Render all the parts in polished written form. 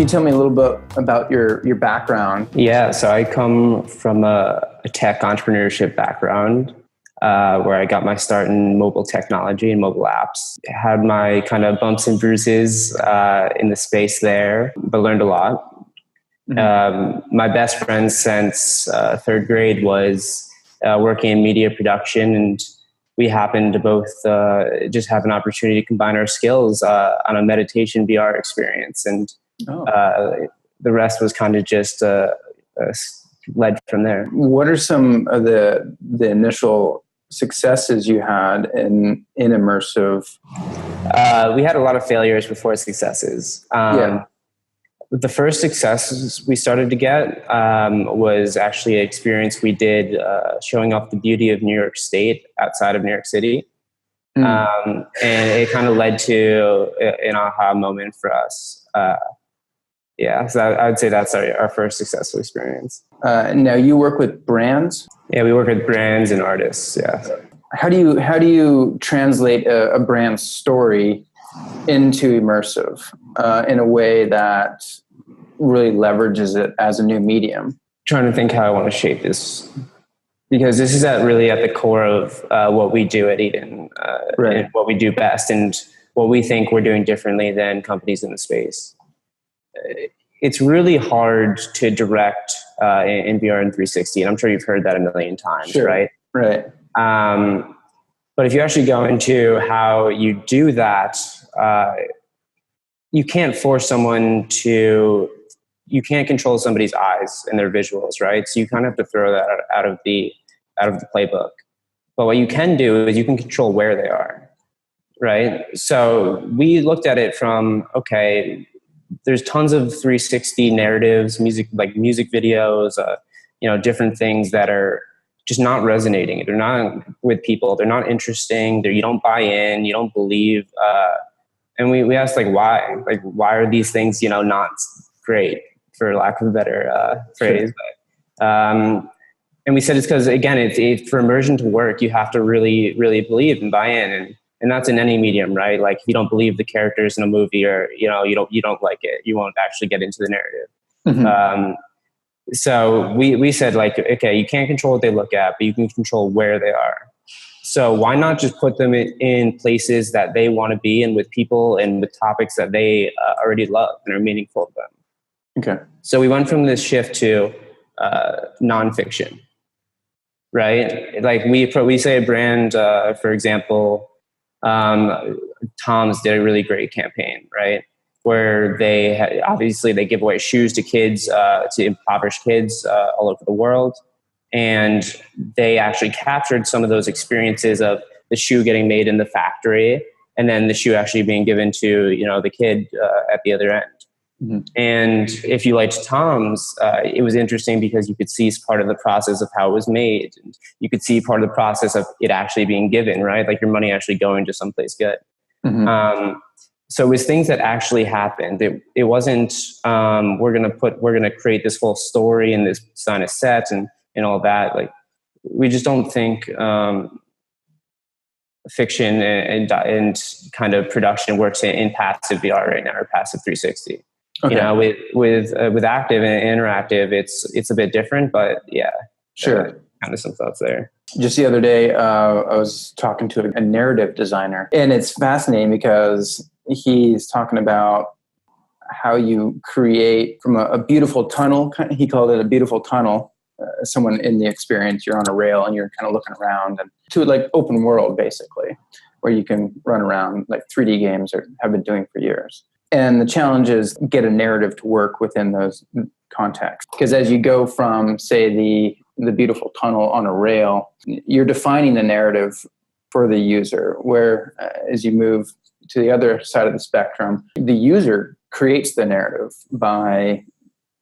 you tell me a little bit about your background? Yeah, so I come from a tech entrepreneurship background where I got my start in mobile technology and mobile apps. Had my kind of bumps and bruises in the space there, but learned a lot. My best friend since third grade was working in media production, and we happened to both just have an opportunity to combine our skills on a meditation VR experience. And the rest was kind of just led from there. What are some of the initial successes you had in immersive? We had a lot of failures before successes. The first successes we started to get was actually an experience we did showing off the beauty of New York State outside of New York City. And it kind of led to an aha moment for us. So I would say that's our first successful experience. Now you work with brands? Yeah, we work with brands and artists, yeah. How do you translate a brand story into immersive in a way that really leverages it as a new medium? Trying to think how I want to shape this, because this is really at the core of what we do at Eden, and what we do best, and what we think we're doing differently than companies in the space. It's really hard to direct in VR and 360, and I'm sure you've heard that a million times, right? Right. But if you actually go into how you do that, you can't force someone to. You can't control somebody's eyes and their visuals, right? So you kind of have to throw that out of the playbook. But what you can do is you can control where they are, right? So we looked at it from, okay, there's tons of 360 narratives, music videos, different things that are just not resonating. They're not with people. They're not interesting. You don't buy in. You don't believe. And we asked why? Why are these things not great, for lack of a better phrase? But, and we said it's because, again, it's for immersion to work, you have to really, really believe and buy in, and that's in any medium, right? Like, if you don't believe the characters in a movie, or you don't like it, you won't actually get into the narrative. So we said, okay, you can't control what they look at, but you can control where they are. So why not just put them in places that they want to be, and with people and with topics that they already love and are meaningful to them? Okay. So we went from this shift to nonfiction, right? Like we say a brand, for example, Tom's did a really great campaign, right? Where obviously they give away shoes to kids, to impoverished kids all over the world. And they actually captured some of those experiences of the shoe getting made in the factory, and then the shoe actually being given to, the kid at the other end. And if you liked Tom's, it was interesting because you could see part of the process of how it was made, and you could see part of the process of it actually being given, right? Like your money actually going to someplace good. So it was things that actually happened. It wasn't we're gonna create this whole story and this design a set and all that. Like, we just don't think fiction and kind of production works in passive VR right now, or passive 360. Okay. With active and interactive, it's a bit different, but yeah, sure. Kind of some thoughts there. Just the other day, I was talking to a narrative designer, and it's fascinating because he's talking about how you create from a beautiful tunnel. He called it a beautiful tunnel. Someone in the experience, you're on a rail and you're kind of looking around, and to open world, basically, where you can run around like 3D games have been doing for years. And the challenge is get a narrative to work within those contexts. Because as you go from, say, the beautiful tunnel on a rail, you're defining the narrative for the user, where as you move to the other side of the spectrum, the user creates the narrative by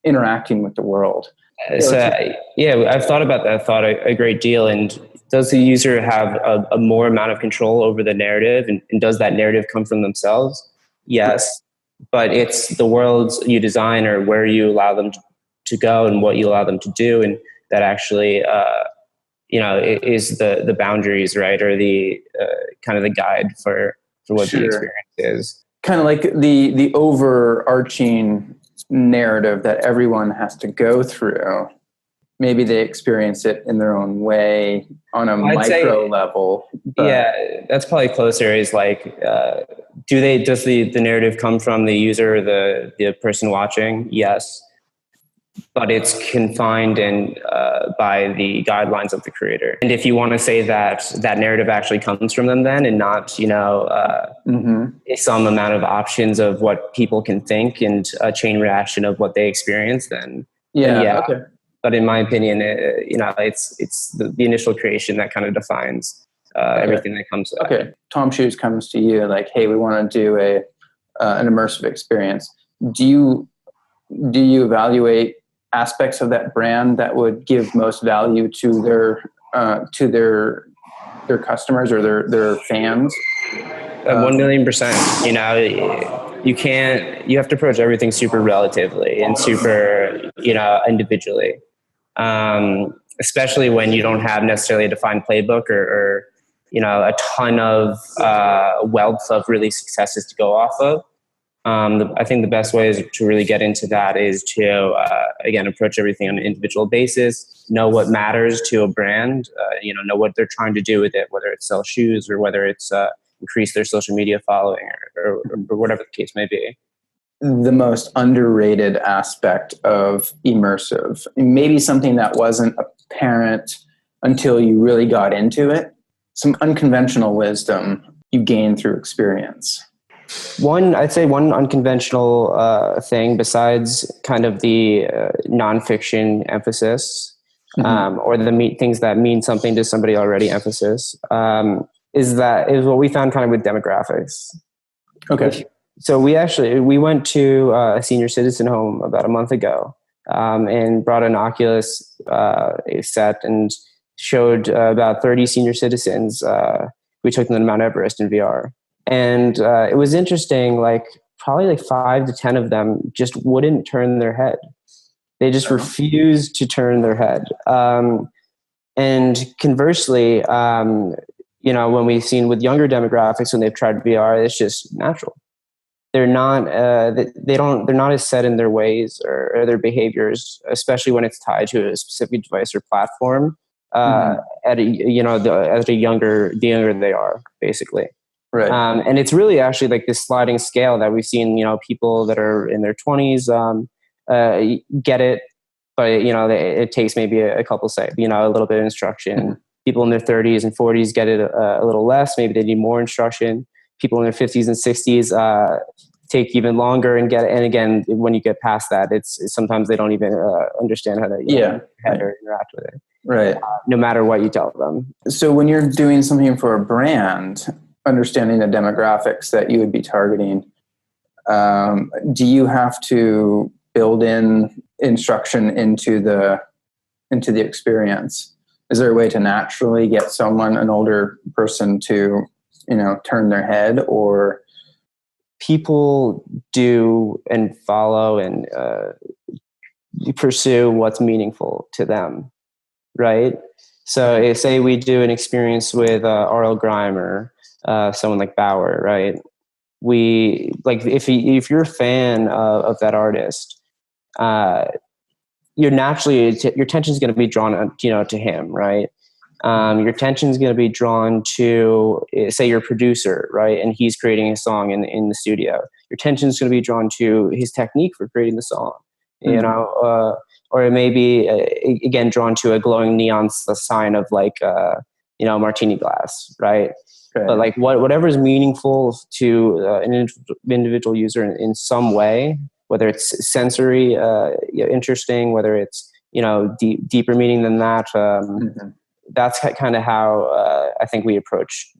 interacting with the world. I've thought about that thought a great deal. And does the user have a more amount of control over the narrative? And does that narrative come from themselves? Yes. But it's the worlds you design, or where you allow them to go and what you allow them to do. And that actually, is the boundaries, right? Or the kind of the guide for what the experience is. Kind of like the overarching narrative that everyone has to go through. Maybe they experience it in their own way on a micro level. But yeah, that's probably closer. Is like, does the narrative come from the user, the person watching? Yes, but it's confined and by the guidelines of the creator. And if you want to say that that narrative actually comes from them, then, and not some amount of options of what people can think and a chain reaction of what they experience, then yeah. Okay. But in my opinion, it's the initial creation that kind of defines everything that comes. Okay, Tom Shoes comes to you like, "Hey, we want to do an immersive experience." Do you evaluate aspects of that brand that would give most value to their customers or their fans? 1,000,000%. You have to approach everything super relatively and super individually. Especially when you don't have necessarily a defined playbook or a ton of wealth of really successes to go off of. I think the best way is to really get into that is to again approach everything on an individual basis, know what matters to a brand, know what they're trying to do with it, whether it's sell shoes or whether it's increase their social media following or whatever the case may be. The most underrated aspect of immersive, maybe something that wasn't apparent until you really got into it, some unconventional wisdom you gain through experience. I'd say one unconventional thing besides kind of the nonfiction emphasis or the things that mean something to somebody already emphasis is what we found kind of with demographics. Okay. So we went to a senior citizen home about a month ago and brought an Oculus set and showed about 30 senior citizens. We took them to Mount Everest in VR. And it was interesting, like probably like 5 to 10 of them just wouldn't turn their head. They just refused to turn their head. And conversely, when we've seen with younger demographics, when they've tried VR, it's just natural. They're not they're not as set in their ways or their behaviors, especially when it's tied to a specific device or platform. The younger they are, basically. Right. And it's really actually like this sliding scale that we've seen, people that are in their 20s get it, but it takes maybe a couple a little bit of instruction. Mm-hmm. People in their 30s and 40s get it a little less. Maybe they need more instruction. People in their 50s and 60s take even longer and get it. And again, when you get past that, it's sometimes they don't even understand how to or interact with it. Right. No matter what you tell them. So when you're doing something for a brand, understanding the demographics that you would be targeting, do you have to build in instruction into the experience? Is there a way to naturally get an older person to, turn their head? Or people do and follow and pursue what's meaningful to them, right? So say we do an experience with R.L. Grime or someone like Bauer, right? We like if you're a fan of that artist, your attention is going to be drawn, to him, right? Your attention is going to be drawn to, say, your producer, right? And he's creating a song in the studio. Your attention is going to be drawn to his technique for creating the song, or it may be again drawn to a glowing neon sign of like martini glass, right? Okay. But like whatever is meaningful to an individual user in some way, whether it's sensory, interesting, whether it's deeper meaning than that. That's kind of how I think we approach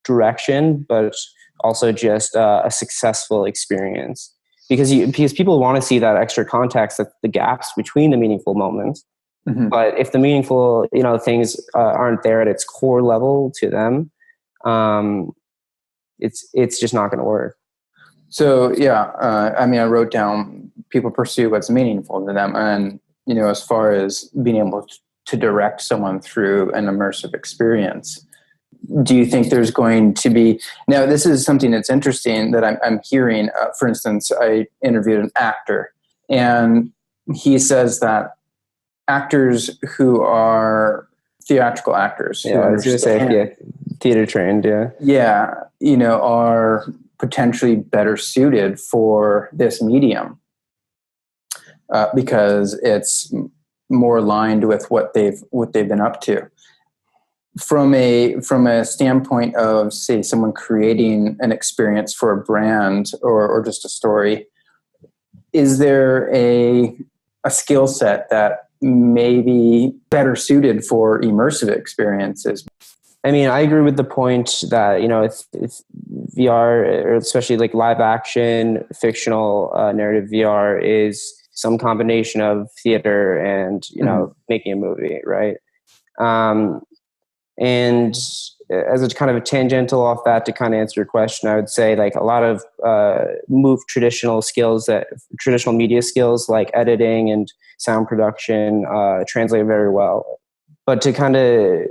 direction, but also just a successful experience. Because people want to see that extra context, that the gaps between the meaningful moments. Mm-hmm. But if the meaningful, things aren't there at its core level to them, it's just not going to work. So I wrote down people pursue what's meaningful to them, and as far as being able to direct someone through an immersive experience. Do you think there's going to be, now this is something that's interesting that I'm hearing, for instance, I interviewed an actor And he says that actors who are theatrical actors who Yeah, I was going to say, understand, theater trained. Yeah. yeah, are potentially better suited for this medium because it's more aligned with what they've been up to. From a standpoint of, say, someone creating an experience for a brand or just a story, is there a skill set that may be better suited for immersive experiences? I mean, I agree with the point that, it's VR, or especially like live action, fictional narrative VR is some combination of theater and, making a movie, right? And as a kind of a tangential off that, to kind of answer your question, I would say like a lot of traditional media skills like editing and sound production translate very well. But to kind of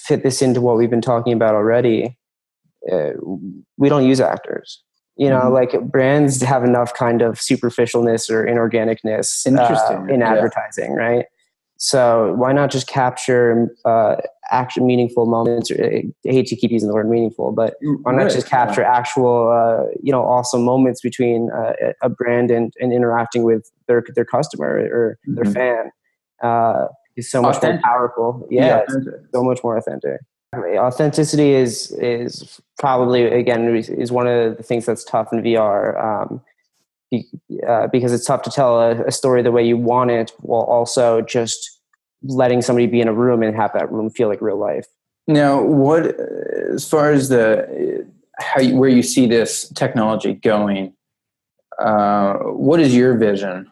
fit this into what we've been talking about already, we don't use actors. Like brands have enough kind of superficialness or inorganicness in advertising, right? So why not just capture actual meaningful moments? I hate to keep using the word meaningful, but why not just capture actual, awesome moments between a brand and interacting with their customer or their fan? Is so much more powerful. Yeah, so much more authentic. Authenticity is probably, again, is one of the things that's tough in VR. Because it's tough to tell a story the way you want it, while also just letting somebody be in a room and have that room feel like real life. Now, as far as where you see this technology going, what is your vision?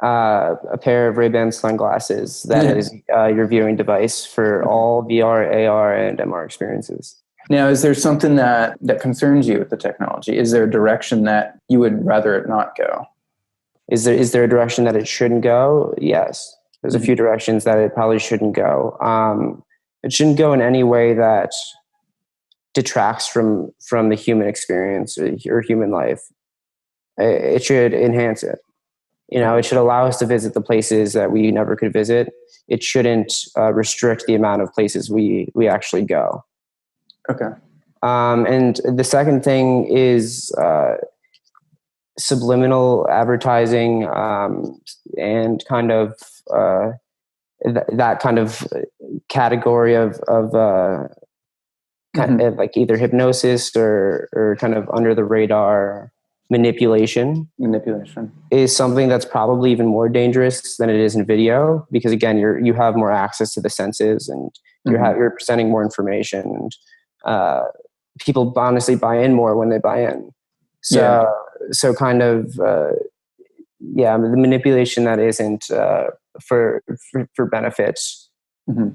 A pair of Ray-Ban sunglasses that is your viewing device for all VR, AR, and MR experiences. Now, is there something that concerns you with the technology? Is there a direction that you would rather it not go? Is there a direction that it shouldn't go? Yes. There's a few directions that it probably shouldn't go. It shouldn't go in any way that detracts from the human experience or human life. It should enhance it. It should allow us to visit the places that we never could visit. It shouldn't restrict the amount of places we actually go. Okay. And the second thing is subliminal advertising and kind of that kind of category of kind of like either hypnosis or kind of under the radar manipulation is something that's probably even more dangerous than it is in video, because again, you have more access to the senses and you're presenting more information, and people honestly buy in more when they buy in. So kind of the manipulation that isn't for benefits,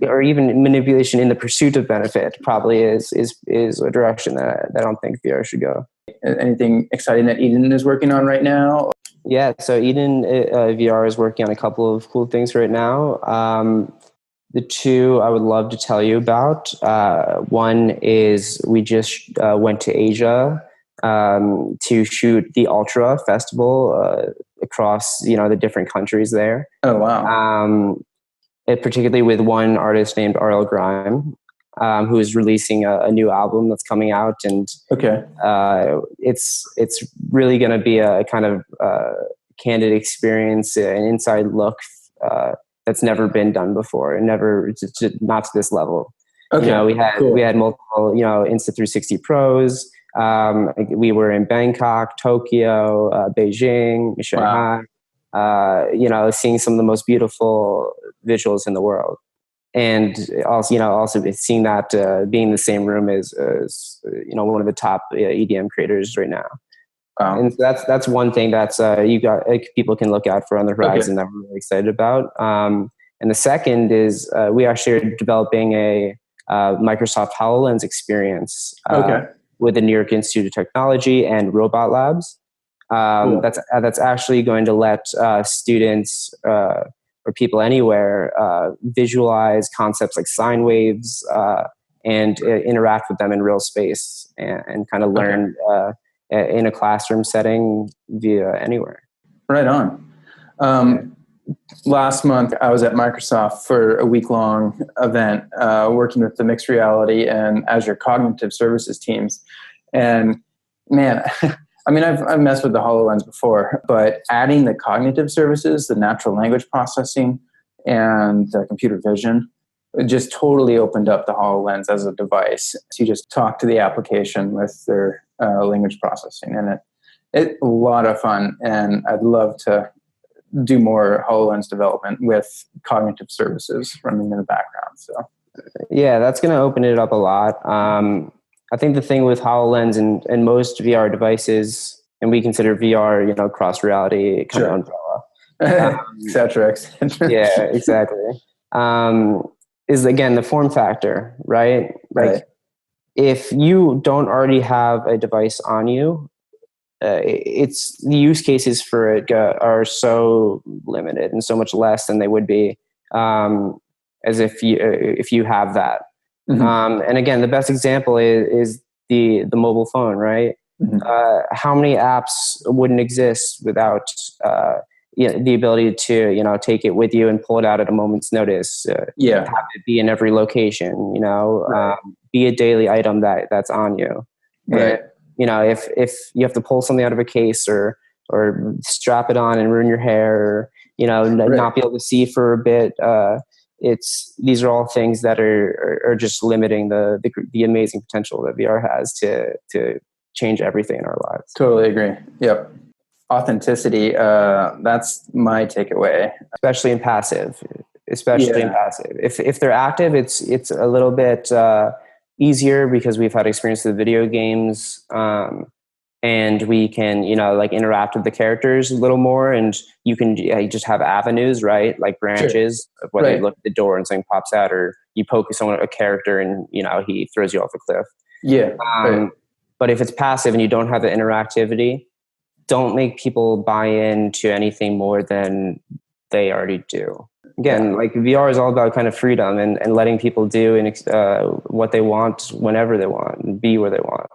or even manipulation in the pursuit of benefit, probably is a direction that I don't think VR should go. Anything exciting that Eden is working on right now? Yeah, so Eden VR is working on a couple of cool things right now. The two I would love to tell you about. One is we just went to Asia to shoot the Ultra Festival across the different countries there. Oh wow! Particularly with one artist named R.L. Grime, who is releasing a new album that's coming out, and it's really going to be a kind of candid experience, an inside look that's never been done before, and not to this level. Okay, we had multiple Insta360 Pros. We were in Bangkok, Tokyo, Beijing, Shanghai. Wow. Seeing some of the most beautiful visuals in the world, and also seeing that being in the same room as one of the top EDM creators right now. Wow. And so that's one thing that's people can look out for on the horizon that we're really excited about. And the second is we actually are developing a Microsoft HoloLens experience with the New York Institute of Technology and Robot Labs. Cool. That's actually going to let students or people anywhere visualize concepts like sine waves and interact with them in real space and kind of learn in a classroom setting via anywhere. Right on. Last month, I was at Microsoft for a week-long event working with the mixed reality and Azure Cognitive Services teams. And man, I mean, I've messed with the HoloLens before, but adding the cognitive services, the natural language processing, and computer vision, it just totally opened up the HoloLens as a device. So you just talk to the application with their language processing, and it's a lot of fun. And I'd love to do more HoloLens development with cognitive services running in the background. So, yeah, that's going to open it up a lot. I think the thing with HoloLens and most VR devices, and we consider VR, cross reality kind of umbrella, et cetera. Yeah, exactly. Is again the form factor, right? Like, right. If you don't already have a device on you, it's the use cases for it are so limited and so much less than they would be as if you have that. Mm-hmm. And again, the best example is the mobile phone, right? Mm-hmm. How many apps wouldn't exist without the ability to take it with you and pull it out at a moment's notice? Have it be in every location, right. Be a daily item that's on you. Right. And, if you have to pull something out of a case or strap it on and ruin your hair, or right. not be able to see for a bit, these are all things that are just limiting the amazing potential that VR has to change everything in our lives. Totally agree. Yep. Authenticity. That's my takeaway. Especially in passive. If they're active, it's a little bit easier because we've had experience with video games, and we can interact with the characters a little more, and you can just have avenues, right? Like branches of whether you look at the door and something pops out, or you poke a character and he throws you off a cliff. But if it's passive and you don't have the interactivity, don't make people buy into anything more than they already do. Again, like VR is all about kind of freedom and letting people do what they want whenever they want and be where they want.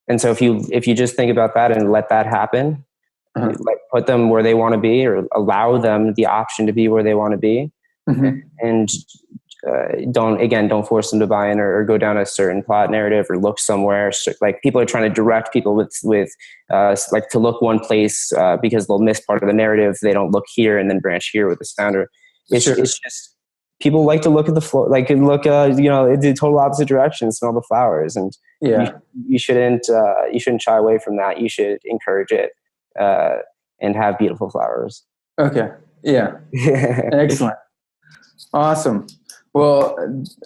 And so if you just think about that and let that happen, like put them where they want to be, or allow them the option to be where they want to be, and don't force them to buy in or go down a certain plot narrative or look somewhere. So, like, people are trying to direct people with like to look one place because they'll miss part of the narrative. They don't look here and then branch here with the sounder. It's just people like to look at the floor, like look in the total opposite direction, smell the flowers, and you shouldn't shy away from that. You should encourage it and have beautiful flowers. Okay. Yeah. Excellent. Awesome. Well,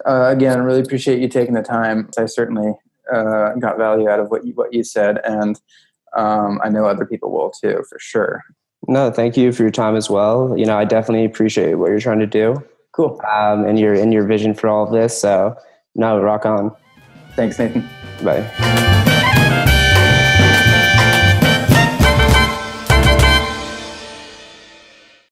again, really appreciate you taking the time. I certainly got value out of what you said, and I know other people will too, for sure. No, thank you for your time as well. I definitely appreciate what you're trying to do. Cool. And your vision for all of this. So, no, rock on. Thanks, Nathan. Bye.